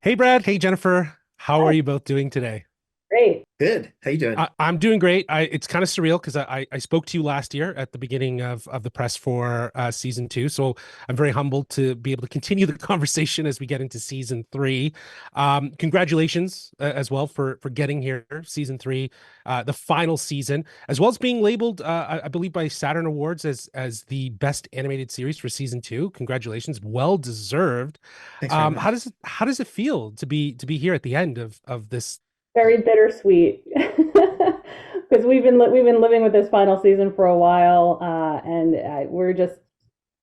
Hey, Brad. Hey, Jennifer. How are Hi, you both doing today? great. Good. How you doing? I'm doing great. It's kind of surreal because I spoke to you last year at the beginning of the press for season two. So I'm very humbled to be able to continue the conversation as we get into season three. Congratulations as well for getting here, season three, the final season, as well as being labeled, I believe, by Saturn Awards as the best animated series for season two. Congratulations, well deserved. Thanks very much. How does it feel to be here at the end of this? Very bittersweet because we've been living with this final season for a while, and we're just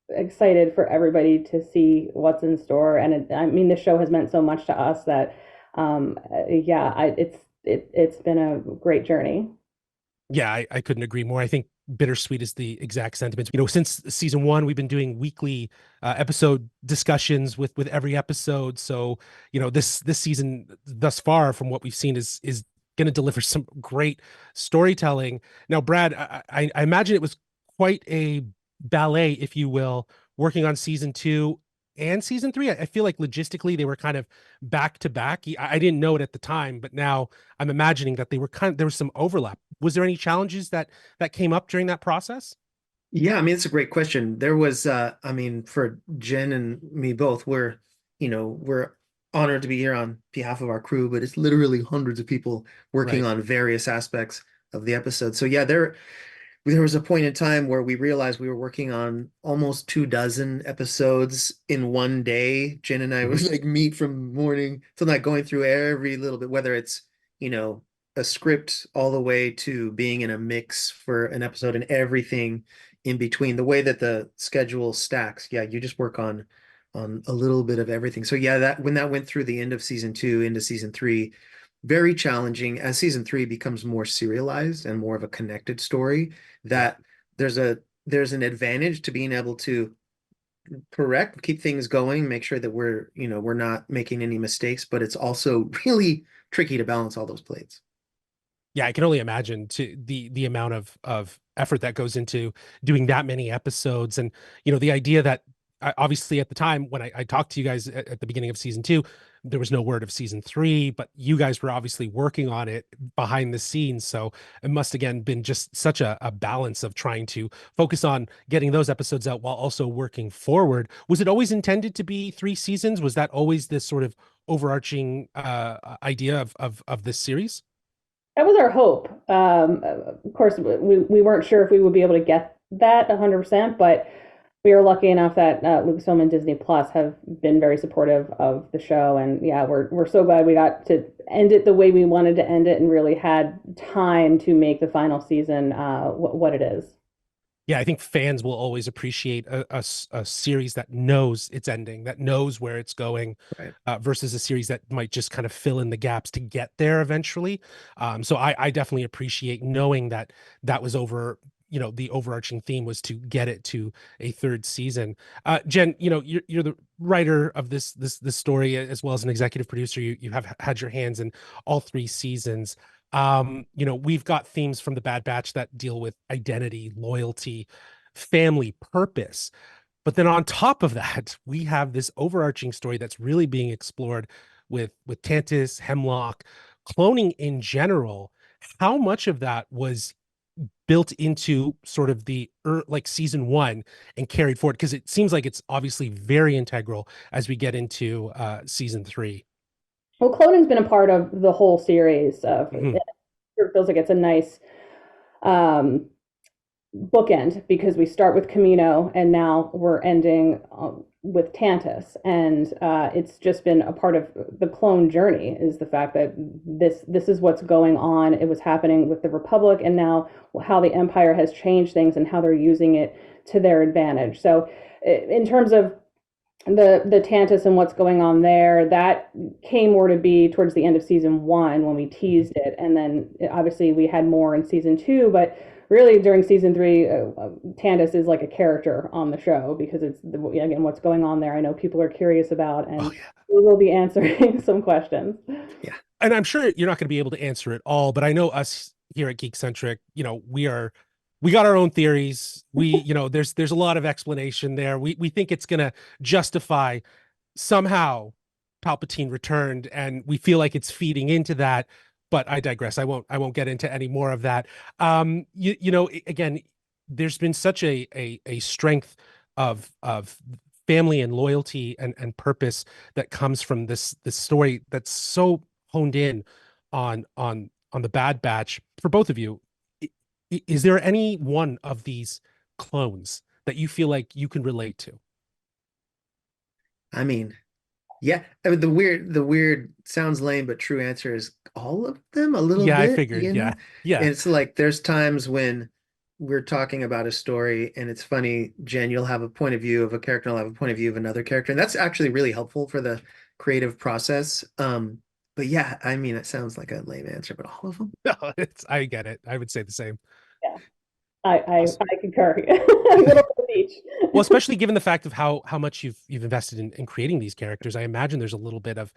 excited for everybody to see what's in store. And I mean, the show has meant so much to us that, yeah, it's been a great journey. Yeah, I couldn't agree more. I think bittersweet is the exact sentiment. Since season one, we've been doing weekly episode discussions with every episode. So, this season thus far, from what we've seen, is going to deliver some great storytelling. Now, Brad, I imagine it was quite a ballet, if you will, working on season two and season three. I feel like logistically they were kind of back to back. I didn't know it at the time, but now I'm imagining that there was some overlap. Was there any challenges that came up during that process? Yeah, I mean, it's a great question. There was, for Jen and me both, we're honored to be here on behalf of our crew, but it's literally hundreds of people working Right. on various aspects of the episode. So yeah, there was a point in time where we realized we were working on almost 24 episodes in one day. Jen and I Mhm. was like meet from morning till night, going through every little bit, whether it's, you know, a script all the way to being in a mix for an episode and everything in between. The way that the schedule stacks, yeah, you just work on a little bit of everything. So yeah, that when that went through the end of season two into season three, very challenging as season three becomes more serialized and more of a connected story, Yeah. that there's an advantage to being able to correct, keep things going, make sure that we're not making any mistakes, but it's also really tricky to balance all those plates. Yeah, I can only imagine to the amount of effort that goes into doing that many episodes. And the idea that obviously at the time when I talked to you guys at the beginning of season two, there was no word of season three, but you guys were obviously working on it behind the scenes. So it must again been just such a balance of trying to focus on getting those episodes out while also working forward. Was it always intended to be three seasons? Was that always this sort of overarching idea of this series? That was our hope. Of course, we weren't sure if we would be able to get that 100%, but we are lucky enough that Lucasfilm and Disney Plus have been very supportive of the show, and yeah, we're so glad we got to end it the way we wanted to end it, and really had time to make the final season what it is. Yeah, I think fans will always appreciate a series that knows its ending, that knows where it's going, Right. versus a series that might just kind of fill in the gaps to get there eventually. So I definitely appreciate knowing that that was over. The overarching theme was to get it to a third season. Jen, you're the writer of this story as well as an executive producer. You have had your hands in all three seasons. We've got themes from the Bad Batch that deal with identity, loyalty, family, purpose. But then on top of that, we have this overarching story that's really being explored with Tantis, Hemlock, cloning in general. How much of that was built into sort of like season one and carried forward? Because it seems like it's obviously very integral as we get into season three. Well, cloning's been a part of the whole series. Mhm. It feels like it's a nice um, bookend because we start with Camino and now we're ending with Tantus, and it's just been a part of the clone journey. Is the fact that this is what's going on. It was happening with the Republic, and now how the Empire has changed things and how they're using it to their advantage. So, in terms of the Tantus and what's going on there, that came more to be towards the end of season one when we teased it, and then obviously we had more in season two. But really, during season three, Tantus is like a character on the show because again what's going on there. I know people are curious about, Oh and yeah. we will be answering some questions. Yeah. And I'm sure you're not going to be able to answer it all, but I know us here at Geekcentric, we got our own theories. There's a lot of explanation there. We think it's going to justify somehow Palpatine returned, and we feel like it's feeding into that. But I digress. I won't get into any more of that. Again, there's been such a strength of family and loyalty and purpose that comes from this story that's so honed in on the Bad Batch for both of you. Is there any one of these clones that you feel like you can relate to? I mean, yeah, I mean, the weird sounds lame, but true answer is all of them a little Yeah, I bit, figured. Yeah. And Yeah. it's like there's times when we're talking about a story and it's funny, Jen, you'll have a point of view of a character, and I'll have a point of view of another character, and that's actually really helpful for the creative process. But yeah, I mean, it sounds like a lame answer, but all of them. No, I get it. I would say the same. Yeah, I concur. A little bit of each. Well, especially given the fact of how much you've invested in creating these characters, I imagine there's a little bit of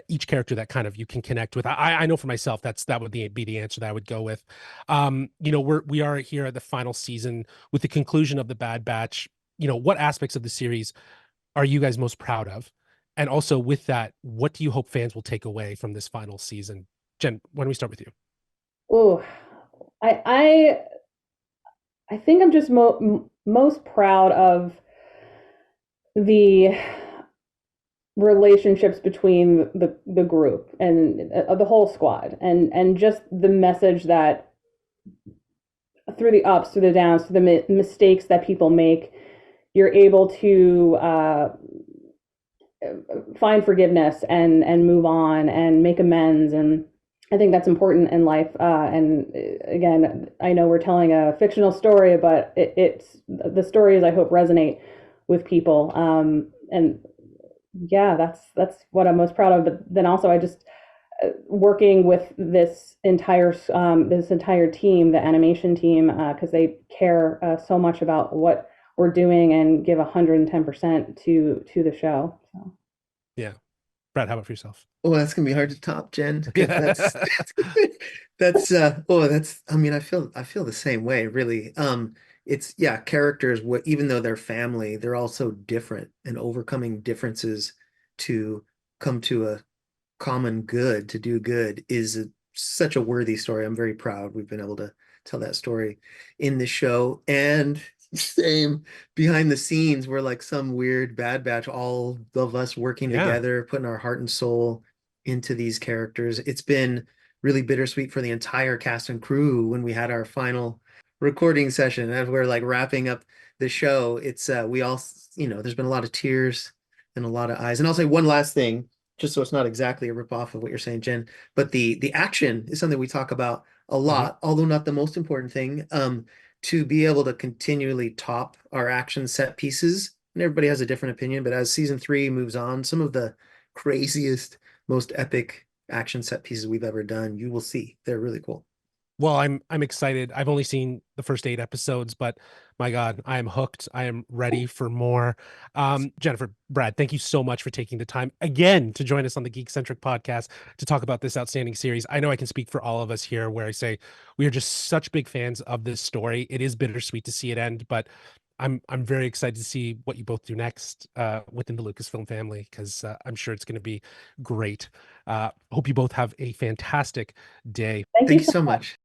each character that kind of you can connect with. I know for myself that would be the answer that I would go with. We are here at the final season with the conclusion of the Bad Batch. What aspects of the series are you guys most proud of? And also with that, what do you hope fans will take away from this final season? Jen, why don't we start with you? Oh, I I think I'm just most proud of the relationships between the group and the whole squad, and just the message that through the ups, through the downs, through the mistakes that people make, you're able to find forgiveness and move on and make amends. And I think that's important in life. And again, I know we're telling a fictional story, but it's the stories I hope resonate with people. And yeah, that's what I'm most proud of. But then also, I just working with this entire team, the animation team, because they care so much about what we're doing and give 110% to the show. So. Yeah. Brad, how about for yourself? Oh, that's gonna be hard to top, Jen, because that's Yeah. that's I mean, I feel the same way, really. It's yeah, characters, what even though they're family, they're also different, and overcoming differences to come to a common good, to do good, is such a worthy story. I'm very proud we've been able to tell that story in the show. And same behind the scenes, we're like some weird Bad Batch, all of us working Yeah. together, putting our heart and soul into these characters. It's been really bittersweet for the entire cast and crew when we had our final recording session as we're like wrapping up the show. It's we all, there's been a lot of tears and a lot of eyes. And I'll say one last thing, just so it's not exactly a ripoff of what you're saying, Jen, but the action is something we talk about a Mhm. lot, although not the most important thing. To be able to continually top our action set pieces, and everybody has a different opinion, but as season 3 moves on, some of the craziest, most epic action set pieces we've ever done, you will see. They're really cool. Well, I'm excited. I've only seen the first 8 episodes, but my God, I am hooked. I am ready for more. Jennifer, Brad, thank you so much for taking the time again to join us on the Geek Centric podcast to talk about this outstanding series. I know I can speak for all of us here where I say we are just such big fans of this story. It is bittersweet to see it end, but I'm very excited to see what you both do next within the Lucasfilm family, because I'm sure it's going to be great. Hope you both have a fantastic day. Thank you Thank you so so much. much.